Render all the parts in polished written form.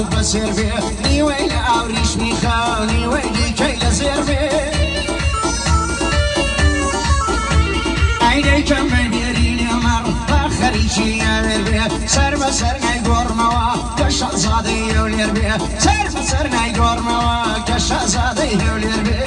و بەسێر بێ نیوەی لە ئاوریشمی خاو نیوەی دیکەی لە زێر بێ ئەیدەی کەمە بێرینێ مەڕ با خەریکی یاوێر بێ سەر بەسەر نای گۆڕمەوە کە شەهزادەی هێولێر بێ سەر بەسەر نای گۆڕمەوە کە شەهزادەی هێولێر بێ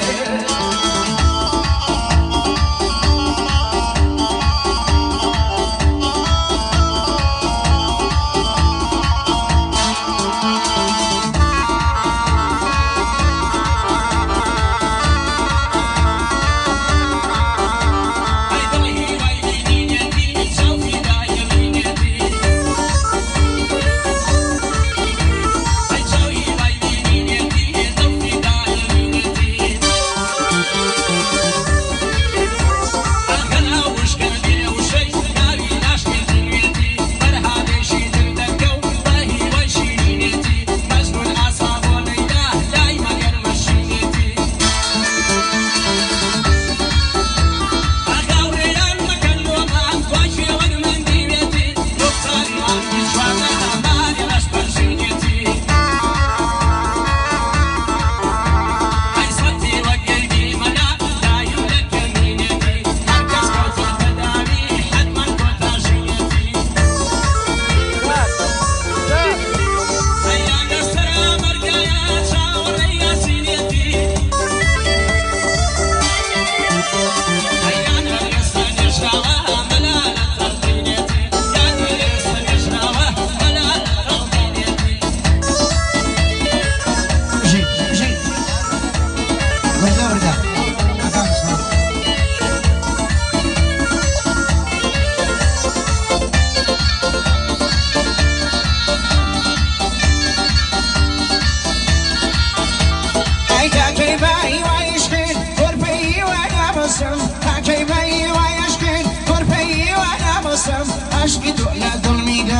عشقی تو لدل میده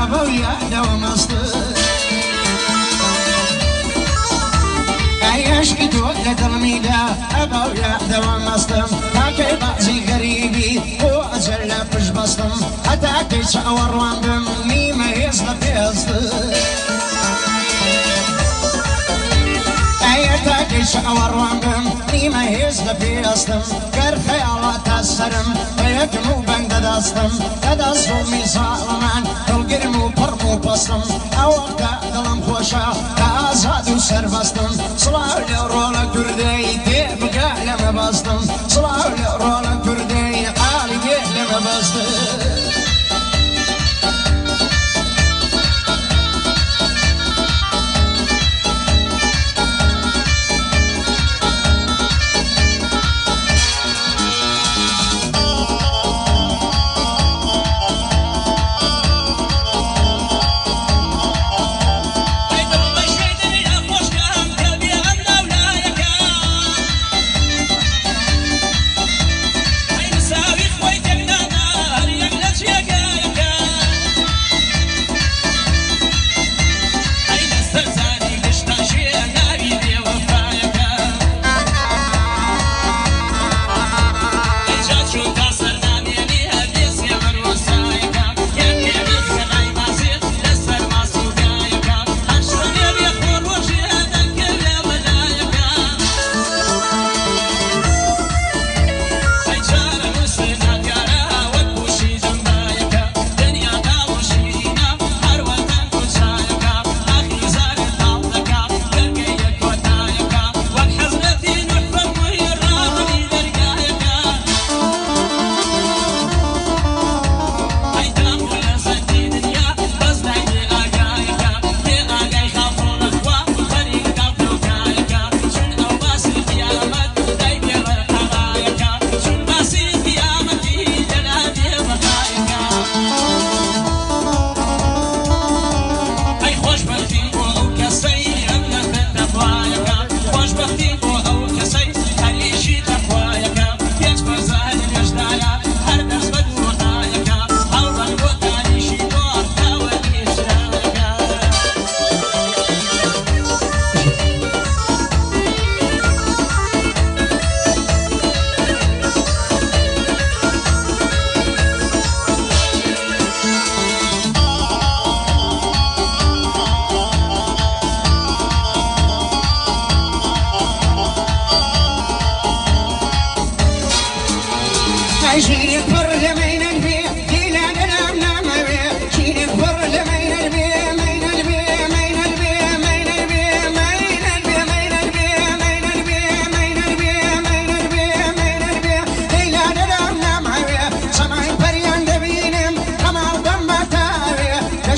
ابو یاد و مست ای عشقی تو لدل میده ابو یاد و مستم تا که بعضی غریبی و اجل پش بستم حتی که شاور وندم نیمه هیز لپیست تاكي شعور وانبم نيمة هيز لبيستم كر خيالات السرم ويكمو بند داستم تدازومي ظالمان تلقرمو برمو بستم اوقتا دلم خوشا كازادو سربستم صلاة لرولا كردي تبقى لما بستم صلاة لرولا كردي قالي لما بستم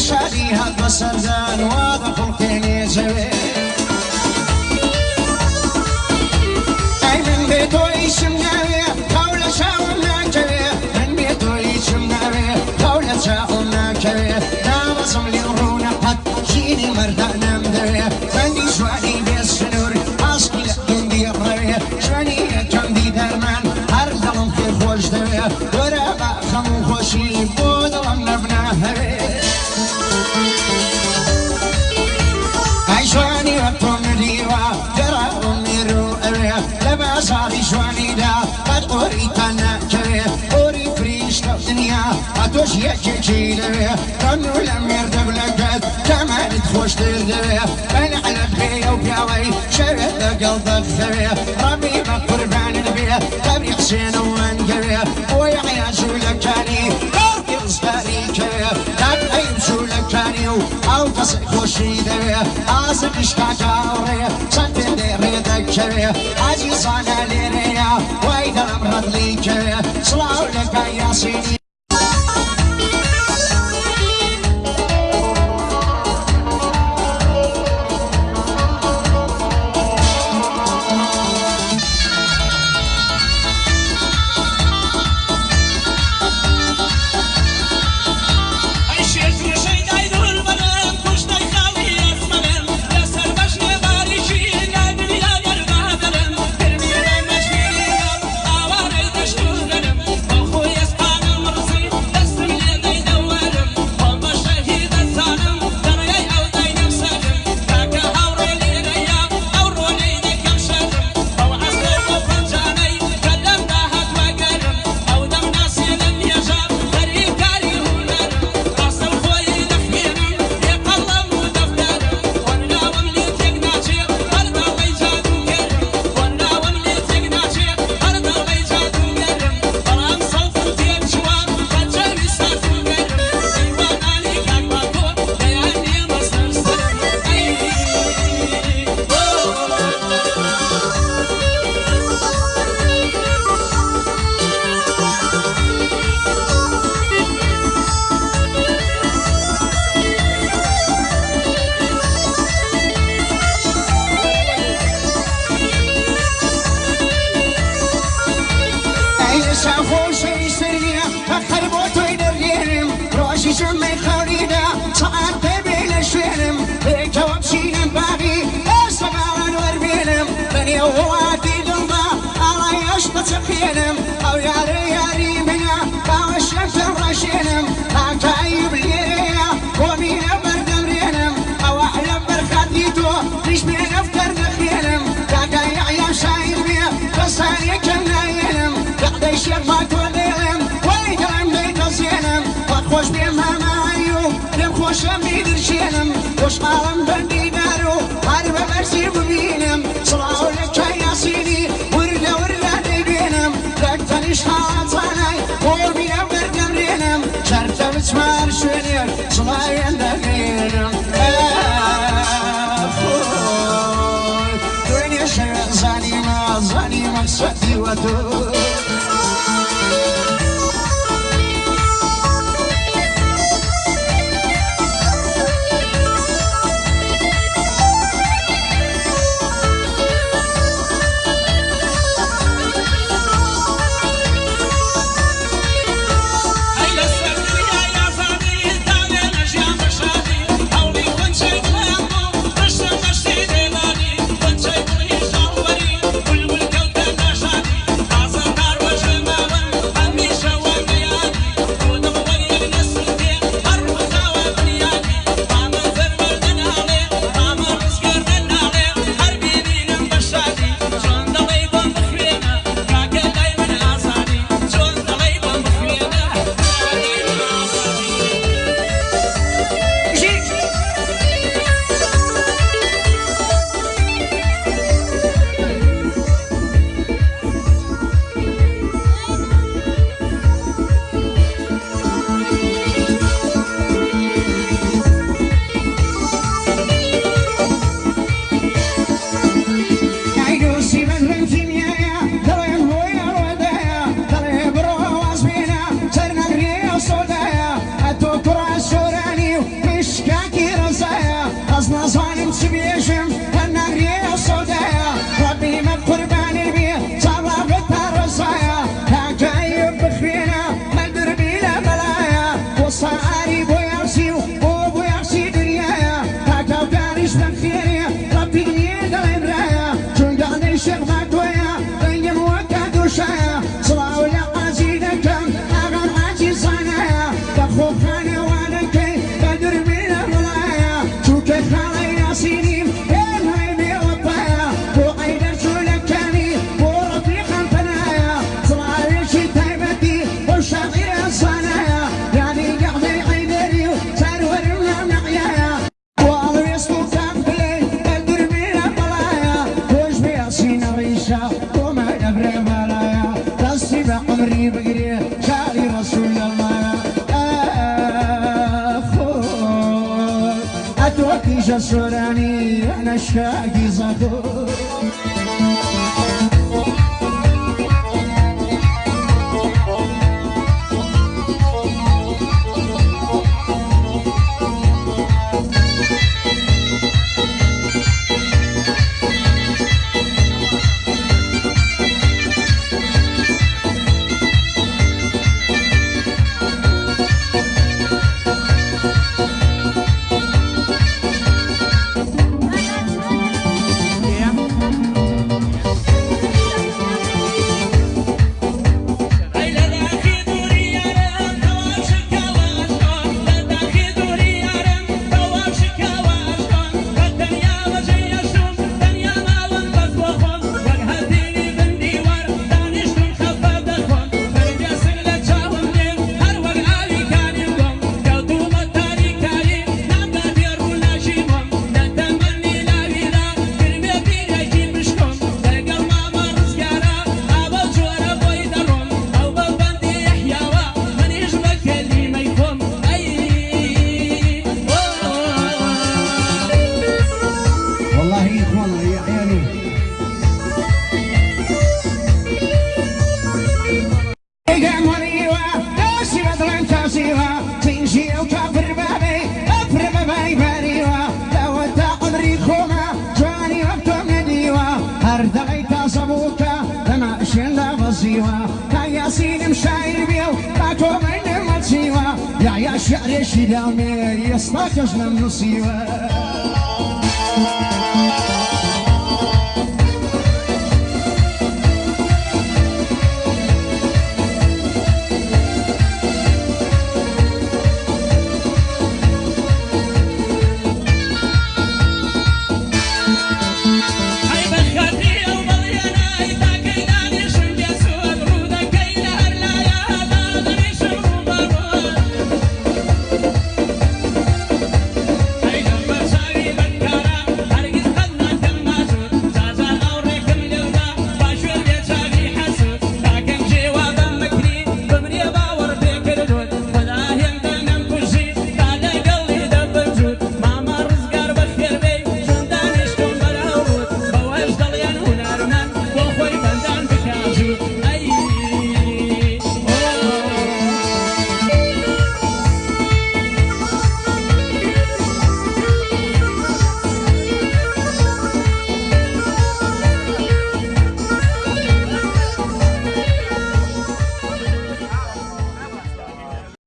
شادي هاد بسردان واضح القيني زوي أي من بيتو يشمناوي قولة شاونا كوي من بيتو يشمناوي قولة شاونا كوي لا بصم لي رونا قد جيني مردانا مدوي فندي شواني بالسنور أصلي لكن دي الروي شواني كم دي درمان هر ظلم كيف وش دوي ورابع خمو خوشي بود ظلمنا هوي شواني وطن ديوا جرى ميرو أوي لباساري شواني دا قد قريتنا كوي قري فريش دنيا أتوش يكي لوي كانو لم يردب لقد كمان تخوش تردوي أنا على بخي وبياوي شرد قلبك ثوي ربي بقربان البيع قبري حسين وانقوي ويحيا شولكاني قربي صغاري كوي لك أيم شولكاني أو تصيح وشي دوي أصيح اشتاكاوري صنفين ديري ذكري عزيزانا ليريا ويدا أمرض لي كوي صلاو لك يا سيدي أو ياري ياري منا باوش الرشينم عكايب ليريا ومين بردم رينم أو أحلم برخاتيتو ليش بين أفكر نخينم كاكاي عيا شاير بيا بس عليك الناينم قاعد يشير ما توليلم ويدلم بيت زينم وخوش بيما مايو لم خوشم بيدرشينم وش مالم بندي دارو عارب برسي ببينم صلاو لك يا سيدي ورلا ورلا ديبينم لكتنش حاطاني قومي أبر قمرينم شرطة بتمار شوينير صلاي اندقينم أخوي دويني شرق زاني مقصدي ودو Azar توكي جسوراني أنا الشاقي زادو يا شعري شدامي يستاكش لم نصيبه